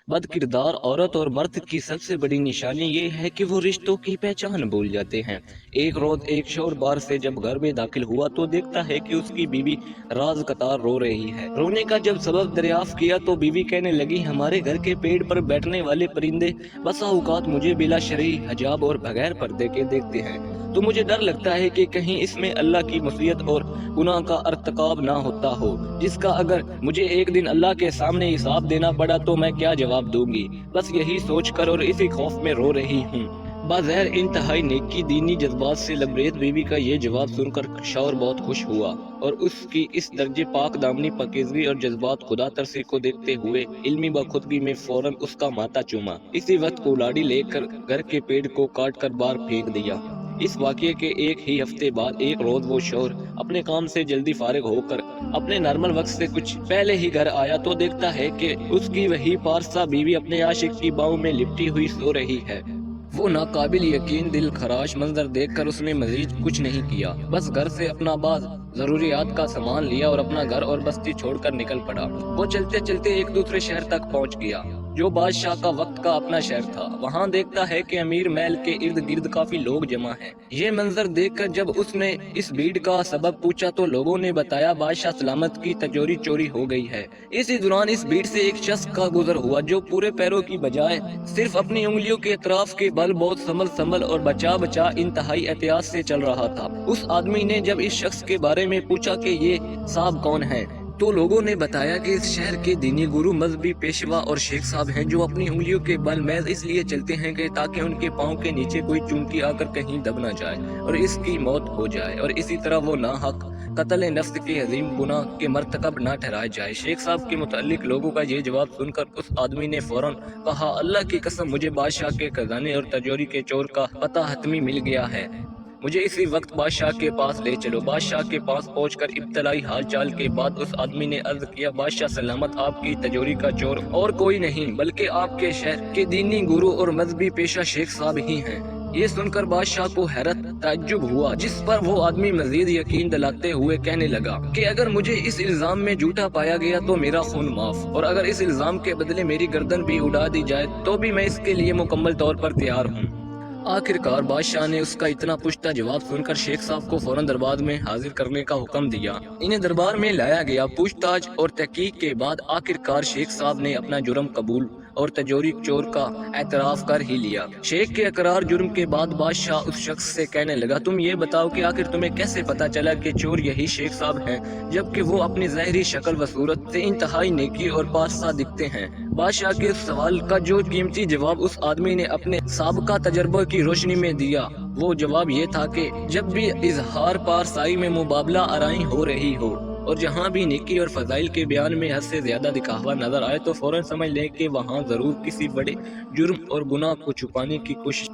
बद किरदार औरत और मर्द की सबसे बड़ी निशानी ये है कि वो रिश्तों की पहचान भूल जाते हैं। एक रोज एक शोर बार से जब घर में दाखिल हुआ तो देखता है कि उसकी बीवी राज कतार रो रही है। रोने का जब सबब दरियाफ्त किया तो बीवी कहने लगी, हमारे घर के पेड़ पर बैठने वाले परिंदे बसा औकात मुझे बिला शरई हजाब और बगैर पर्दे के देखते हैं, तो मुझे डर लगता है कि कहीं इसमें अल्लाह की मसीयत और गुनाह का अर्तकाब ना होता हो, जिसका अगर मुझे एक दिन अल्लाह के सामने हिसाब देना पड़ा तो मैं क्या जवाब दूंगी। बस यही सोचकर और इसी खौफ में रो रही हूँ। बाज़ाहिर इंतहाई नेकी दीनी जज्बात से लबरेज बीवी का ये जवाब सुनकर शौहर बहुत खुश हुआ और उसकी इस दर्जे पाक दामनी पाकीज़गी और जज्बात खुदा तरसी को देखते हुए इल्मी बखुदगी में फौरन उसका माथा चूमा। इसी वक्त कुल्हाड़ी लेकर घर के पेड़ को काट कर बाहर फेंक दिया। इस वाक़ये के एक ही हफ्ते बाद एक रोज वो शौहर अपने काम से जल्दी फारिग होकर अपने नॉर्मल वक्त से कुछ पहले ही घर आया तो देखता है कि उसकी वही पारसा बीवी अपने आशिक की बाहों में लिपटी हुई सो रही है। वो नाकाबिल यकीन दिल खराश मंजर देखकर उसने मजीद कुछ नहीं किया, बस घर से अपना बाज जरूरियात का सामान लिया और अपना घर और बस्ती छोड़कर निकल पड़ा। वो चलते चलते एक दूसरे शहर तक पहुंच गया जो बादशाह का वक्त का अपना शहर था। वहां देखता है कि अमीर महल के इर्द गिर्द काफी लोग जमा हैं। ये मंजर देखकर जब उसने इस भीड़ का सबब पूछा तो लोगों ने बताया बादशाह सलामत की तिजोरी चोरी हो गई है। इसी दौरान इस भीड़ से एक शख्स का गुजर हुआ जो पूरे पैरों की बजाय सिर्फ अपनी उंगलियों के अतराफ के बल बहुत संभल संभल और बचा बचा इंतहाई एहतियात से चल रहा था। उस आदमी ने जब इस शख्स के बारे में पूछा कि ये साहब कौन है तो लोगों ने बताया कि इस शहर के दीनी गुरु मजहबी पेशवा और शेख साहब हैं जो अपनी उंगलियों के बल महज इसलिए चलते हैं कि ताकि उनके पाँव के नीचे कोई चुनकी आकर कहीं दब न जाए और इसकी मौत हो जाए और इसी तरह वो नाहक कत्ल नफ्स के अजीम गुनाह के मर्तकब न ठहराया जाए। शेख साहब के मुतालिक लोगों का ये जवाब सुनकर उस आदमी ने फौरन कहा, अल्लाह की कसम मुझे बादशाह के खजाने और तिजोरी के चोर का पता हतमी मिल गया है, मुझे इसी वक्त बादशाह के पास ले चलो। बादशाह के पास पहुंचकर इब्तलाई हाल चाल के बाद उस आदमी ने अर्ज किया, बादशाह सलामत, आपकी तिजोरी का चोर और कोई नहीं बल्कि आपके शहर के दीनी गुरु और मजहबी पेशा शेख साहब ही हैं। ये सुनकर बादशाह को हैरत ताज्जुब हुआ, जिस पर वो आदमी मजीद यकीन दिलाते हुए कहने लगा कि अगर मुझे इस इल्जाम में झूठा पाया गया तो मेरा खून माफ, और अगर इस इल्जाम के बदले मेरी गर्दन भी उड़ा दी जाए तो भी मैं इसके लिए मुकम्मल तौर पर तैयार हूँ। आखिरकार बादशाह ने उसका इतना पुख्ता जवाब सुनकर शेख साहब को फौरन दरबार में हाजिर करने का हुक्म दिया। इन्हें दरबार में लाया गया। पूछताछ और तहकीक के बाद आखिरकार शेख साहब ने अपना जुर्म कबूल और तिजोरी चोर का एतराफ कर ही लिया। शेख के इकरार जुर्म के बाद बादशाह उस शख्स से कहने लगा, तुम ये बताओ कि आखिर तुम्हें कैसे पता चला कि चोर यही शेख साहब हैं, जबकि वो अपनी ज़ाहिरी शक्ल व सूरत से इंतहाई नेकी और पासा दिखते हैं। बादशाह के उस सवाल का जो कीमती जवाब उस आदमी ने अपने साबका तजर्बे की रोशनी में दिया, वो जवाब ये था कि जब भी इजहार पारसाई में मुबाबला आराई हो रही हो और जहाँ भी नेकी और फजाइल के बयान में हद से ज्यादा दिखावा नजर आए तो फौरन समझ लें कि वहाँ जरूर किसी बड़े जुर्म और गुनाह को छुपाने की कोशिश